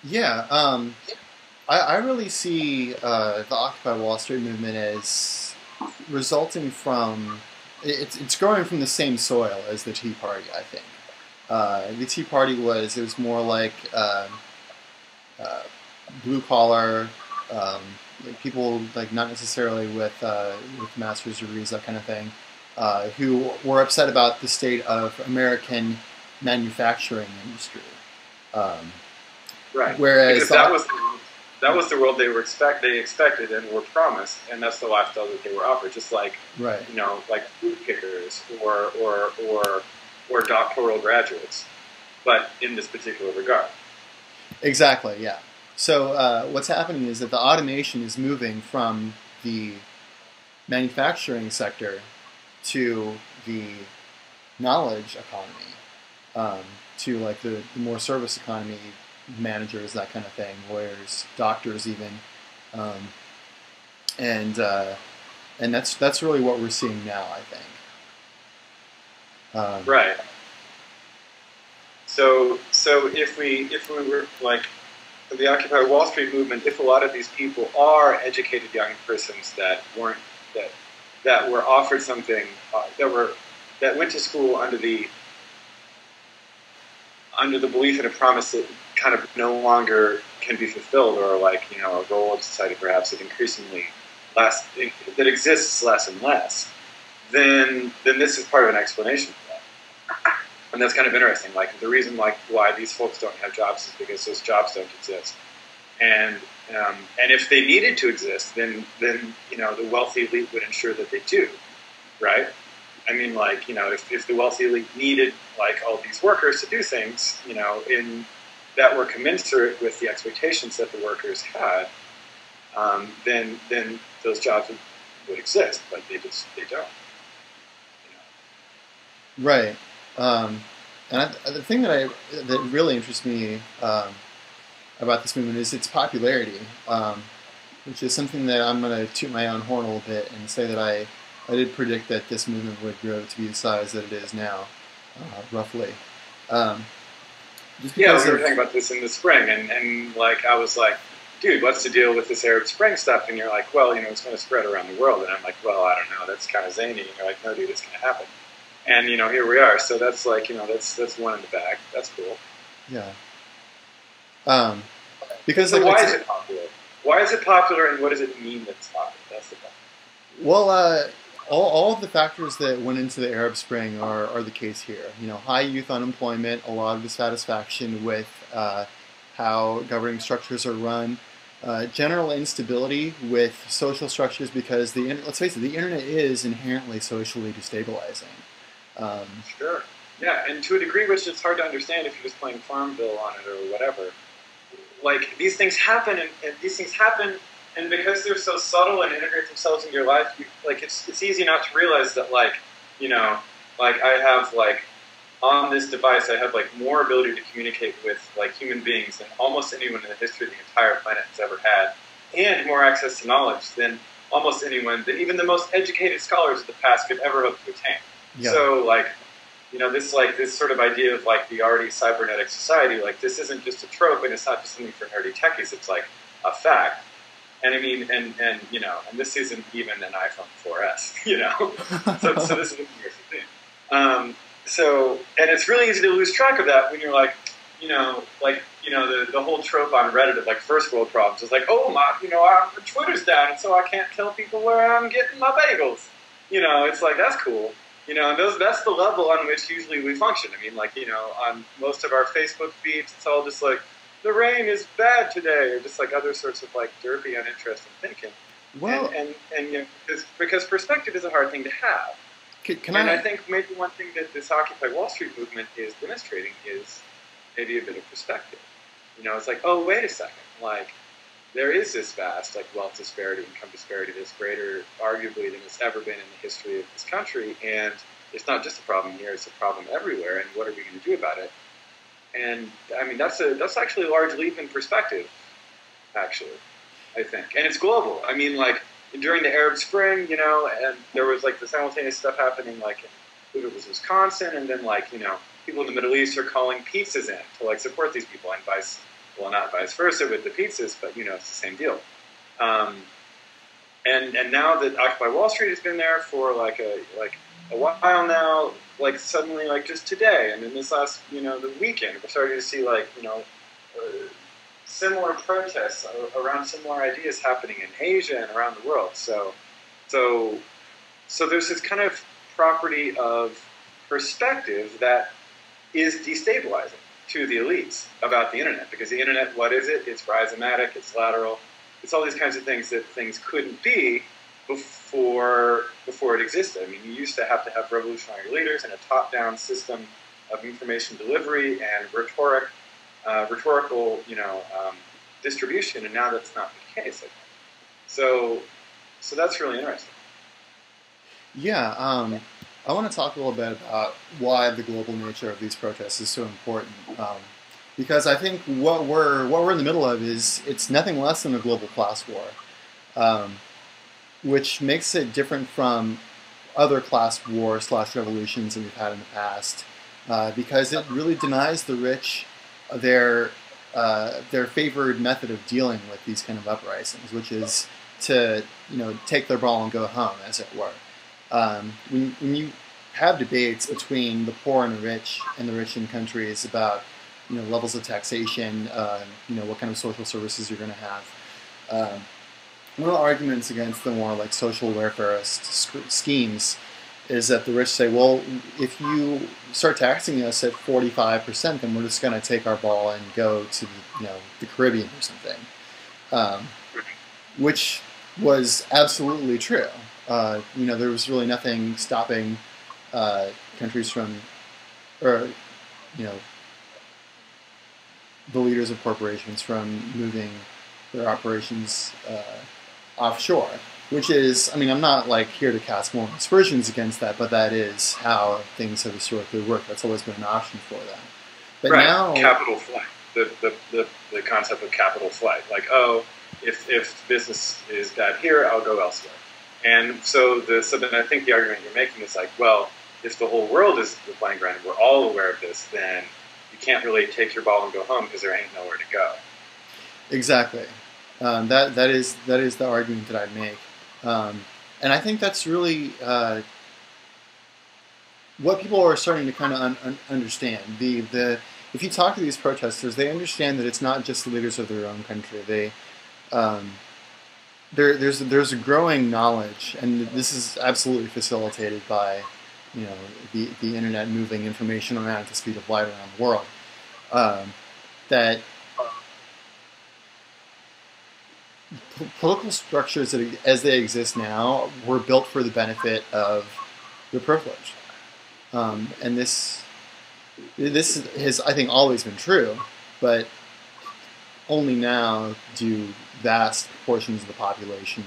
Yeah, I really see the Occupy Wall Street movement as resulting from it's growing from the same soil as the Tea Party. I think the Tea Party was more like uh, blue collar like people like not necessarily with master's degrees that kind of thing who were upset about the state of American manufacturing industry. Um, Right. whereas Because the that was the world they expected and were promised, and that's the lifestyle that they were offered. Just like right. like food pickers or doctoral graduates, but in this particular regard. Exactly, yeah. So what's happening is that the automation is moving from the manufacturing sector to the knowledge economy, to like the more service economy, managers, that kind of thing, lawyers, doctors, even, um, and that's really what we're seeing now, I think. Right. So if we were like the Occupy Wall Street movement, if a lot of these people are educated young persons that weren't that that were offered something that went to school under the belief and a promise that kind of no longer can be fulfilled, or like a role of society perhaps that increasingly less that exists less and less, then this is part of an explanation for that. And that's kind of interesting. Like the reason like why these folks don't have jobs is because those jobs don't exist. And and if they needed to exist, then the wealthy elite would ensure that they do, right? I mean, like if the wealthy elite needed like all these workers to do things, in that were commensurate with the expectations that the workers had, then those jobs would exist, but they don't. Right. And the thing that really interests me about this movement is its popularity, which is something that I'm going to toot my own horn a little bit and say that I did predict that this movement would grow to be the size that it is now, roughly. Um, just Yeah, because we were of talking about this in the spring, and like I was like, dude, what's the deal with this Arab Spring stuff? And you're like, well, it's going to spread around the world. And I'm like, well, I don't know. That's kind of zany. And you're like, no, dude, it's going to happen. And here we are. So that's like, that's one in the bag. That's cool. yeah, um, because So like why is it popular? Why is it popular, and what does it mean that it's popular? That's the problem. well, all of the factors that went into the Arab Spring are the case here. High youth unemployment, a lot of dissatisfaction with how governing structures are run, general instability with social structures because let's face it, the internet is inherently socially destabilizing. Um, Sure. Yeah, and to a degree which it's hard to understand if you're just playing Farmville on it or whatever. Like these things happen, and these things happen, and because they're so subtle and integrate themselves into your life, it's easy not to realize that like I have like on this device I have like more ability to communicate with like human beings than almost anyone in the history of the entire planet has ever had, and more access to knowledge than almost anyone, than even the most educated scholars of the past could ever hope to attain. yeah, So like this sort of idea of like the already cybernetic society, like this isn't just a trope, and it's not just something for nerdy techies. It's like a fact. And I mean, and this isn't even an iPhone 4S, So this is an interesting thing. And it's really easy to lose track of that when you're like, the whole trope on Reddit of like first world problems is like, oh my, Twitter's down, and so I can't tell people where I'm getting my bagels. It's like that's cool. And that's the level on which usually we function. I mean, like, on most of our Facebook feeds, it's all just like, the rain is bad today, or just like other sorts of like derpy, uninteresting thinking. well, And because perspective is a hard thing to have. can And I I? think maybe one thing that this Occupy Wall Street movement is demonstrating is maybe a bit of perspective. It's like, oh, wait a second, like, there is this vast like wealth disparity, income disparity that's greater, arguably, than it's ever been in the history of this country, and it's not just a problem here; it's a problem everywhere. And what are we going to do about it? And I mean, that's actually a large leap in perspective, actually, I think, and it's global. I mean, like during the Arab Spring, and there was like the simultaneous stuff happening, like in I believe it was Wisconsin, and then like people in the Middle East are calling pizzas in to like support these people, and Well, not vice versa with the pizzas, but it's the same deal. Um, and now that Occupy Wall Street has been there for like a while now, like suddenly, like just today, and in this last the weekend, we're starting to see similar protests around similar ideas happening in Asia and around the world. So there's this kind of property of perspective that is destabilizing to the elites about the internet, because the internet, what is it? It's rhizomatic, it's lateral, it's all these kinds of things that things couldn't be before it existed. I mean, you used to have revolutionary leaders and a top-down system of information delivery and rhetorical, distribution, and now that's not the case. So that's really interesting. Yeah, I want to talk a little bit about why the global nature of these protests is so important, because I think what we're in the middle of it's nothing less than a global class war, which makes it different from other class wars / revolutions that we've had in the past, because it really denies the rich their favored method of dealing with these kind of uprisings, which is to take their ball and go home, as it were. When you have debates between the poor and the rich in countries about levels of taxation, what kind of social services you're going to have, one of the arguments against the more like social welfareist schemes is that the rich say, well, if you start taxing us at 45%, then we're just going to take our ball and go to the Caribbean or something, which was absolutely true. There was really nothing stopping countries from, or the leaders of corporations from moving their operations offshore. Which is, I mean, I'm not like here to cast more aspersions against that, but that is how things have historically worked. That's always been an option for them. But right. Now, capital flight, the concept of capital flight, like, oh, if business is bad here, I'll go elsewhere. And so then I think the argument you're making is like, well, if the whole world is the playing ground and we're all aware of this, then you can't really take your ball and go home because there ain't nowhere to go. Exactly. That is the argument that I make. And I think that's really what people are starting to kind of understand. If you talk to these protesters, they understand that it's not just the leaders of their own country. There's a growing knowledge, and this is absolutely facilitated by the internet moving information around at the speed of light around the world. That political structures as they exist now were built for the benefit of the privileged, and this has, I think, always been true, but only now do vast portions of the population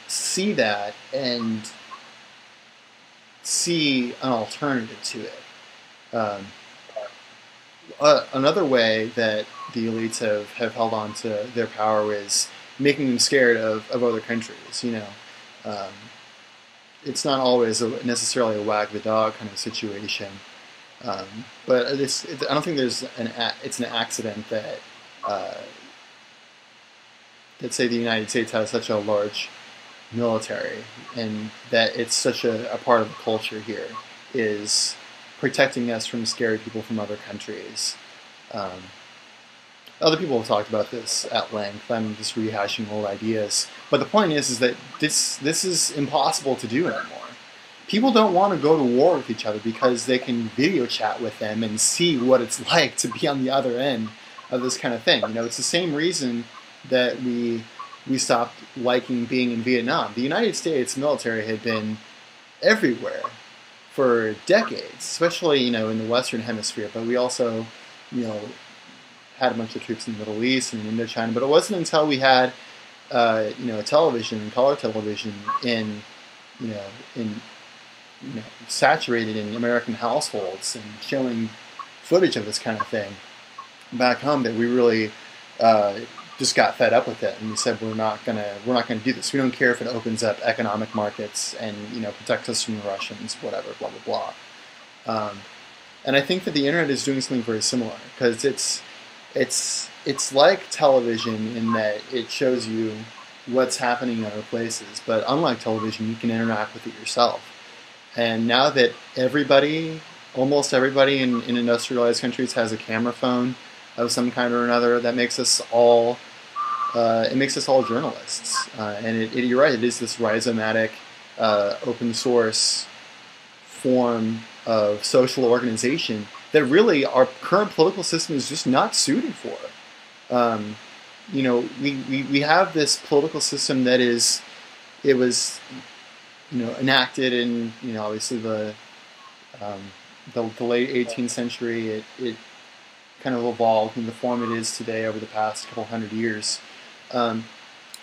see that and see an alternative to it. Another way that the elites have held on to their power is making them scared of other countries. It's not always necessarily a wag the dog kind of situation, but I don't think it's an accident that that say the United States has such a large military, and that it's such a part of the culture here is protecting us from scared people from other countries. Other people have talked about this at length. I'm just rehashing old ideas. But the point is that this is impossible to do anymore. People don't want to go to war with each other because they can video chat with them and see what it's like to be on the other end of this kind of thing. It's the same reason that we stopped liking being in Vietnam. The United States military had been everywhere for decades, especially in the Western Hemisphere. But we also had a bunch of troops in the Middle East and in Indochina. But it wasn't until we had television and color television saturated in American households and showing footage of this kind of thing back home that we really just got fed up with it, and we said we're not gonna do this. We don't care if it opens up economic markets and protects us from the Russians, whatever, blah blah blah. And I think that the internet is doing something very similar, because it's like television in that it shows you what's happening in other places, but unlike television, you can interact with it yourself. And now that almost everybody in industrialized countries has a camera phone of some kind or another, that makes us all it makes us all journalists. And you're right, it is this rhizomatic, open source form of social organization that really our current political system is just not suited for. We have this political system that it was enacted in obviously the late 18th century. It kind of evolved in the form it is today over the past couple hundred years. But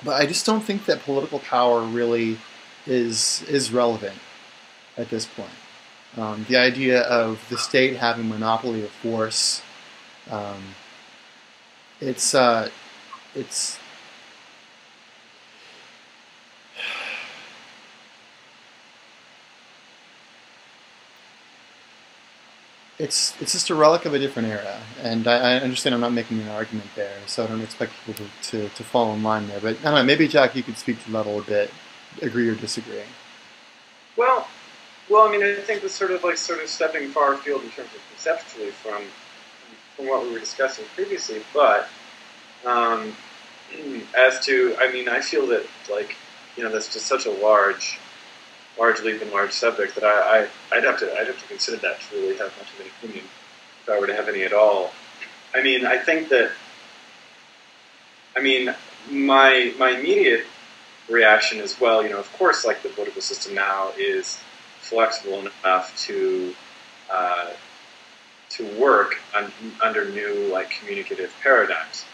I just don't think that political power really is relevant at this point. The idea of the state having monopoly of force, it's just a relic of a different era, and I understand I'm not making an argument there, so I don't expect people to fall in line there. But I don't know, maybe Jack, you could speak to that a little bit, agree or disagree. Well, I mean, I think that's sort of stepping far afield in terms of conceptually from what we were discussing previously. But as to, I mean, I feel that that's just such a large leap and large subject that I'd have to consider that to really have much of an opinion, if I were to have any at all. I mean, I think that, my immediate reaction is, well, of course, the political system now is flexible enough to work under new communicative paradigms,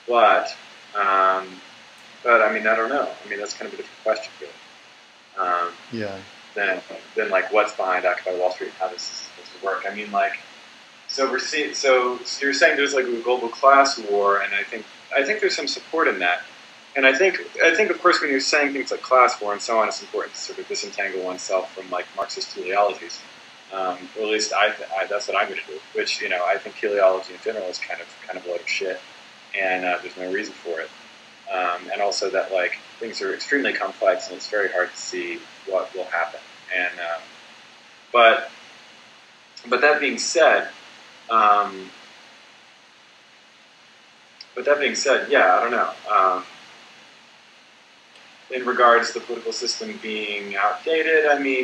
but I mean, I don't know. I mean, that's kind of a different question, really. Then what's behind Occupy Wall Street? How does this work? I mean, so you're saying there's a global class war, and I think there's some support in that. And I think of course when you're saying things like class war and so on, it's important to sort of disentangle oneself from Marxist teleologies. Or at least that's what I'm going to do. Which I think teleology in general is kind of a load of shit, and there's no reason for it. And also that things are extremely complex and it's very hard to see what will happen. And but that being said, yeah, I don't know. In regards to the political system being outdated, I mean,